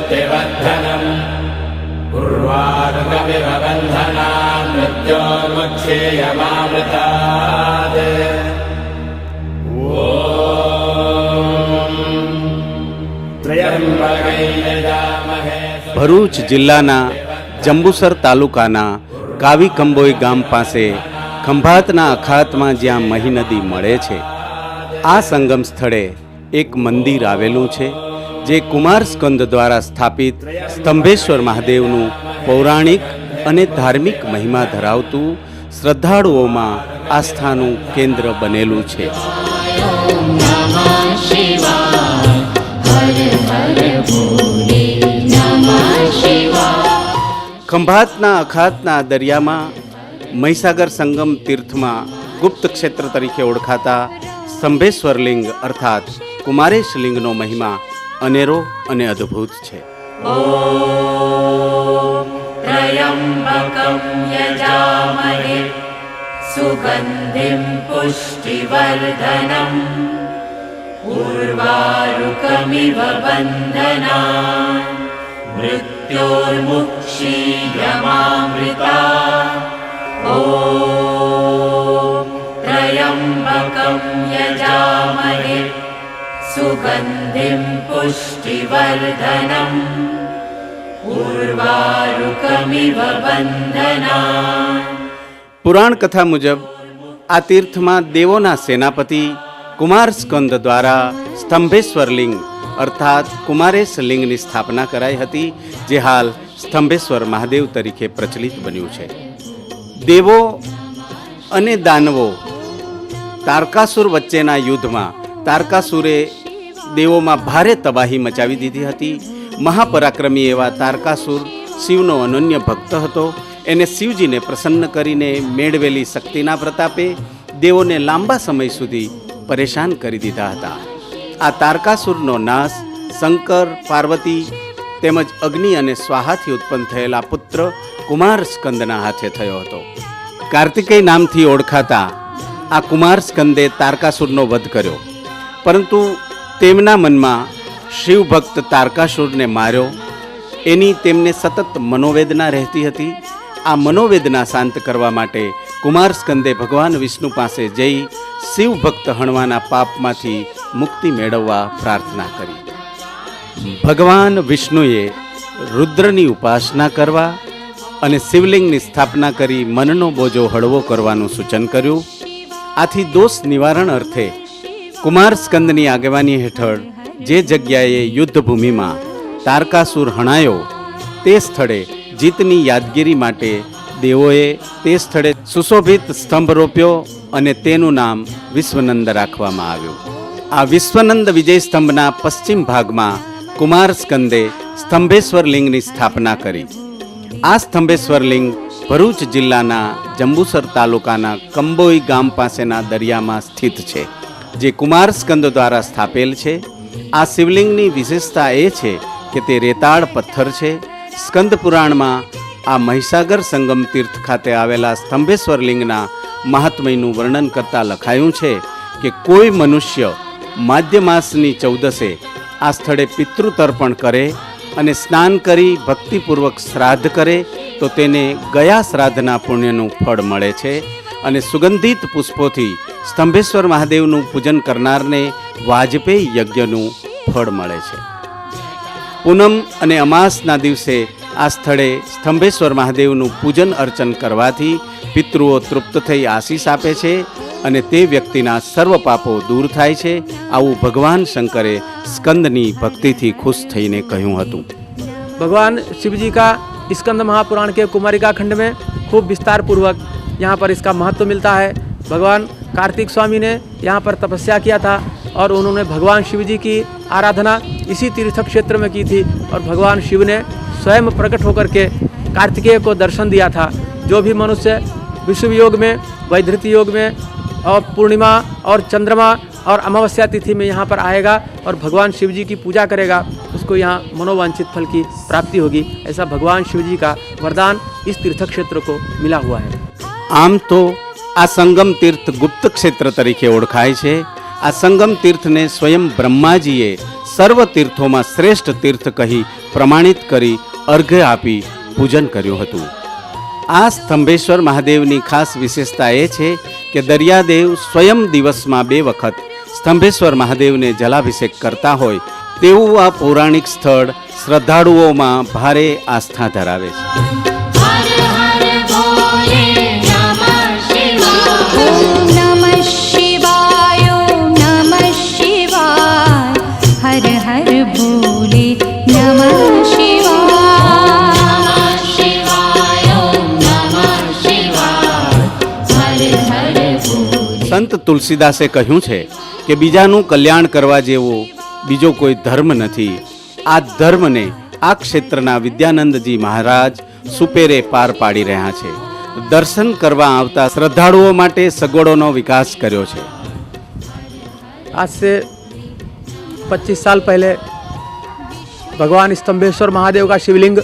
शक्तिवर्धनम् उर्वारुकमिव बन्धनान् मृत्योर्मुक्षेयमामृतात् ભરૂચ જિલ્લાના જંબુસર તાલુકાના કાવી કંબોઈ ગામ પાસે ખંભાતના અખાતમાં જ્યાં મહી નદી મળે છે, આ સંગમ સ્થળે એક મંદિર આવેલું છે, જે કુમાર સ્કંદ દ્વારા સ્થાપિત સ્તંભેશ્વર મહાદેવનું પૌરાણિક અને ધાર્મિક મહિમા ધરાવતું શ્રદ્ધાળુઓમાં આસ્થાનું કેન્દ્ર બનેલું છે. ખંભાતના અખાતના દરિયામાં મહીસાગર સંગમ તીર્થમાં ગુપ્ત ક્ષેત્ર તરીકે ઓળખાતા સ્તંભેશ્વર લિંગ અર્થાત કુમારેશ લિંગનો મહિમા અનેરો અને અદ્ભુત છે. ત્રયંબકં યજામહે સુગંધિં પુષ્ટિવર્ધનં ઉર્વારુકમિવ બંધનાન મૃત્યોર્મુક્ષીયમામૃતા. ઓમ ત્રયંબકં યજામહે સુગંધિં પુષ્ટિવર્ધનં ઉર્વારુકમિવ બંધનાન. પુરાણ કથા મુજબ આ તીર્થમાં દેવોના સેનાપતિ કુમાર સ્કંદ દ્વારા સ્તંભેશ્વર લિંગ અર્થાત કુમારેશ લિંગની સ્થાપના કરાઈ હતી, જે હાલ સ્તંભેશ્વર મહાદેવ તરીકે પ્રચલિત બન્યું છે. દેવો અને દાનવો તારકાસુર વચ્ચેના યુદ્ધમાં તારકાસુરે દેવોમાં ભારે તબાહી મચાવી દીધી હતી. મહાપરાક્રમી એવા તારકાસુર શિવનો અનન્ય ભક્ત હતો. એને શિવજીને પ્રસન્ન કરીને મેળવેલી શક્તિના પ્રતાપે દેવોને લાંબા સમય સુધી પરેશાન કરી દીધા હતા. આ તારકાસુરનો નાશ શંકર, પાર્વતી તેમજ અગ્નિ અને સ્વાહાથી ઉત્પન્ન થયેલા પુત્ર કુમાર સ્કંદના હાથે થયો હતો. કાર્તિકેય નામથી ઓળખાતા આ કુમાર સ્કંદે તારકાસુરનો વધ કર્યો, પરંતુ તેમના મનમાં શિવભક્ત તારકાસુરને માર્યો એની તેમને સતત મનોવેદના રહેતી હતી. આ મનોવેદના શાંત કરવા માટે કુમાર સ્કંદે ભગવાન વિષ્ણુ પાસે જઈ શિવભક્ત હણવાના પાપમાંથી મુક્તિ મેળવવા પ્રાર્થના કરી. ભગવાન વિષ્ણુએ રુદ્રની ઉપાસના કરવા અને શિવલિંગની સ્થાપના કરી મનનો બોજો હળવો કરવાનું સૂચન કર્યું. આથી દોષ નિવારણ અર્થે કુમાર સ્કંદની આગેવાની હેઠળ જે જગ્યાએ યુદ્ધભૂમિમાં તારકાસુર હણાયો તે સ્થળે જીતની યાદગીરી માટે દેવોએ તે સ્થળે સુશોભિત સ્તંભ રોપ્યો અને તેનું નામ વિશ્વનંદ રાખવામાં આવ્યું. આ વિશ્વનંદ વિજય સ્તંભના પશ્ચિમ ભાગમાં કુમાર સ્કંદે સ્તંભેશ્વર લિંગની સ્થાપના કરી. આ સ્તંભેશ્વર લિંગ ભરૂચ જિલ્લાના જંબુસર તાલુકાના કંબોઈ ગામ પાસેના દરિયામાં સ્થિત છે, જે કુમાર સ્કંદ દ્વારા સ્થાપેલ છે. આ શિવલિંગની વિશેષતા એ છે કે તે રેતાળ પથ્થર છે. સ્કંદ પુરાણમાં આ મહીસાગર સંગમ તીર્થ ખાતે આવેલા સ્તંભેશ્વર લિંગના મહાત્મ્યનું વર્ણન કરતા લખાયું છે કે કોઈ મનુષ્ય માધ્ય માસની 14 આ સ્થળે પિતૃતર્પણ કરે અને સ્નાન કરી ભક્તિપૂર્વક શ્રાદ્ધ કરે તો તેને ગયા શ્રાદ્ધના પુણ્યનું ફળ મળે છે. અને સુગંધિત પુષ્પોથી સ્તંભેશ્વર મહાદેવનું પૂજન કરનારને વાજપેયી યજ્ઞનું ફળ મળે છે. પૂનમ અને અમાસના દિવસે આ સ્થળે સ્તંભેશ્વર મહાદેવનું પૂજન અર્ચન કરવાથી પિતૃઓ તૃપ્ત થઈ આશીષ આપે છે અને તે વ્યક્તિના સર્વ પાપો દૂર થાય છે. આવું ભગવાન શંકરે स्कंदनी भक्ति थी खुश थईने कहूं हतुं। भगवान शिव जी का स्कंद महापुराण के कुमारिका खंड में खूब विस्तार पूर्वक यहाँ पर इसका महत्व मिलता है। भगवान कार्तिक स्वामी ने यहाँ पर तपस्या किया था और उन्होंने भगवान शिव जी की आराधना इसी तीर्थ क्षेत्र में की थी और भगवान शिव ने स्वयं प्रकट होकर के कार्तिकेय को दर्शन दिया था। जो भी मनुष्य विषुव योग में, वैधृति योग में और पूर्णिमा और चंद्रमा और अमावस्या तिथि में यहाँ पर आएगा और भगवान शिव जी की पूजा करेगा, उसको यहाँ मनोवांछित फल की प्राप्ति होगी। ऐसा भगवान शिव जी का वरदान इस तीर्थ क्षेत्र को मिला हुआ है। आम तो आ संगम तीर्थ गुप्त क्षेत्र तरीके ओळखाय छे। आ संगम तीर्थ ने स्वयं ब्रह्माजीए સર્વ તીર્થોમાં શ્રેષ્ઠ તીર્થ કહી પ્રમાણિત કરી અર્ઘ્ય આપી પૂજન કર્યું હતું. આ સ્તંભેશ્વર મહાદેવની ખાસ વિશેષતા એ છે કે દરિયાદેવ સ્વયં દિવસમાં 2 વખત સ્તંભેશ્વર મહાદેવને જલાભિષેક કરતા હોય તેવું આ પૌરાણિક સ્થળ શ્રદ્ધાળુઓમાં ભારે આસ્થા ધરાવે છે. હર હર ભોલે નમઃ શિવાય ઓમ નમઃ શિવાય ઓમ નમઃ શિવાય હર હર ભોલે નમઃ શિવાય નમઃ શિવાય ઓમ નમઃ શિવાય હર હર ભોલે. સંત તુલસીદાસે કહ્યું છે કે બીજાનું કલ્યાણ કરવા જેવો બીજો કોઈ ધર્મ નથી. આ ધર્મને આ ક્ષેત્રના વિદ્યાનંદજી મહારાજ સુપેરે પાર પાડી રહ્યા છે. દર્શન કરવા આવતા શ્રદ્ધાળુઓ માટે સગવડોનો વિકાસ કર્યો છે. आज से 25 साल पहले भगवान स्तंभेश्वर महादेव का शिवलिंग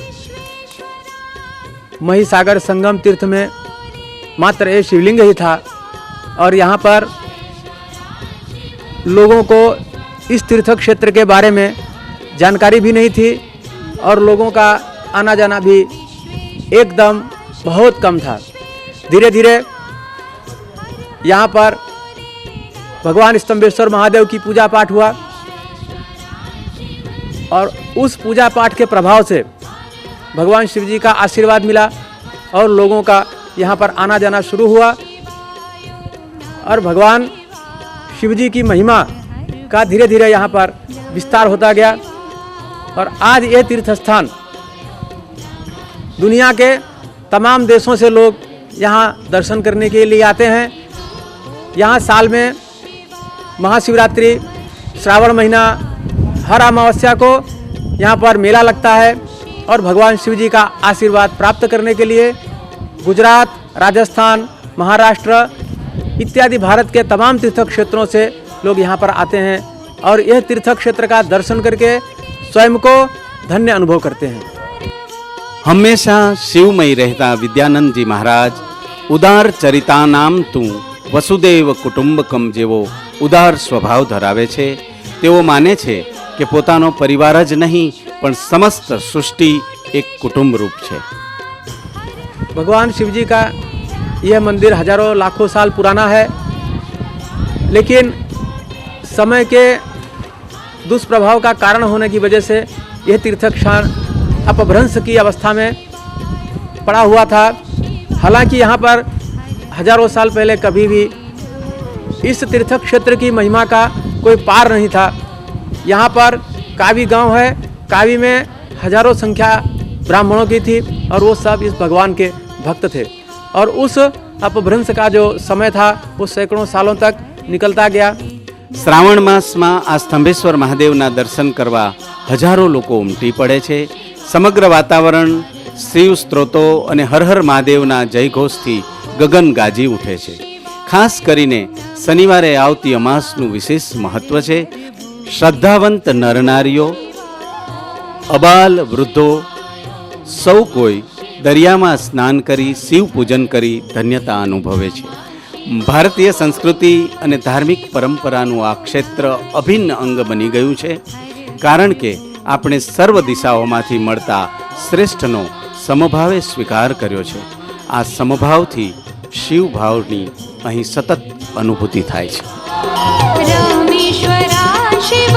महिसागर संगम तीर्थ में मात्र एक शिवलिंग ही था और यहाँ पर लोगों को इस तीर्थ क्षेत्र के बारे में जानकारी भी नहीं थी और लोगों का आना जाना भी एकदम बहुत कम था. धीरे धीरे यहाँ पर भगवान स्तंभेश्वर महादेव की पूजा पाठ हुआ और उस पूजा पाठ के प्रभाव से भगवान शिव जी का आशीर्वाद मिला और लोगों का यहाँ पर आना जाना शुरू हुआ और भगवान शिव जी की महिमा का धीरे धीरे यहाँ पर विस्तार होता गया और आज ये तीर्थ स्थान दुनिया के तमाम देशों से लोग यहाँ दर्शन करने के लिए आते हैं. यहाँ साल में महाशिवरात्रि, श्रावण महीना, हर अमावस्या को यहाँ पर मेला लगता है और भगवान शिव जी का आशीर्वाद प्राप्त करने के लिए गुजरात, राजस्थान, महाराष्ट्र इत्यादि भारत के तमाम तीर्थ क्षेत्रों से लोग यहाँ पर आते हैं और यह तीर्थ क्षेत्र का दर्शन करके स्वयं को धन्य अनुभव करते हैं. હંમેશા શિવમય રહેતા વિદ્યાનંદજી મહારાજ ઉદાર ચરિતાનામ તું વસુદેવ કુટુંબકમ જેવો ઉદાર સ્વભાવ ધરાવે છે. તેઓ માને છે કે પોતાનો પરિવાર જ નહીં પણ સમસ્ત સૃષ્ટિ એક કુટુંબ રૂપ છે. भगवान शिव जी का यह मंदिर हजारों लाखों साल पुराना है, लेकिन समय के दुष्प्रभाव का कारण होने की वजह से यह तीर्थ स्थान अपभ्रंश की अवस्था में पड़ा हुआ था. हालांकि यहाँ पर हजारों साल पहले कभी भी इस तीर्थ क्षेत्र की महिमा का कोई पार नहीं था. यहाँ पर कावी गांव है. कावी में हजारों संख्या ब्राह्मणों की थी और वो सब इस भगवान के भक्त थे और उस अपभ्रंश का जो समय था वो सैकड़ों सालों तक निकलता गया. શ્રાવણ માસમાં આ સ્તંભેશ્વર મહાદેવના દર્શન કરવા હજારો લોકો ઉમટી પડે છે. સમગ્ર વાતાવરણ શિવ સ્ત્રોતો અને હર હર મહાદેવના જયઘોષથી ગગન ગાજી ઉઠે છે. ખાસ કરીને શનિવારે આવતી અમાસનું વિશેષ મહત્વ છે. શ્રદ્ધાવંત નરનારીઓ, અબાલ વૃદ્ધો સૌ કોઈ દરિયામાં સ્નાન કરી શિવ પૂજન કરી ધન્યતા અનુભવે છે. ભારતીય સંસ્કૃતિ અને ધાર્મિક પરંપરાનું આ ક્ષેત્ર અભિન્ન અંગ બની ગયું છે, કારણ કે આપણે સર્વ દિશાઓમાંથી મળતા શ્રેષ્ઠનો સમભાવે સ્વીકાર કર્યો છે. આ સમભાવથી શિવભાવની અહીં સતત અનુભૂતિ થાય છે. રામેશ્વરા શિવ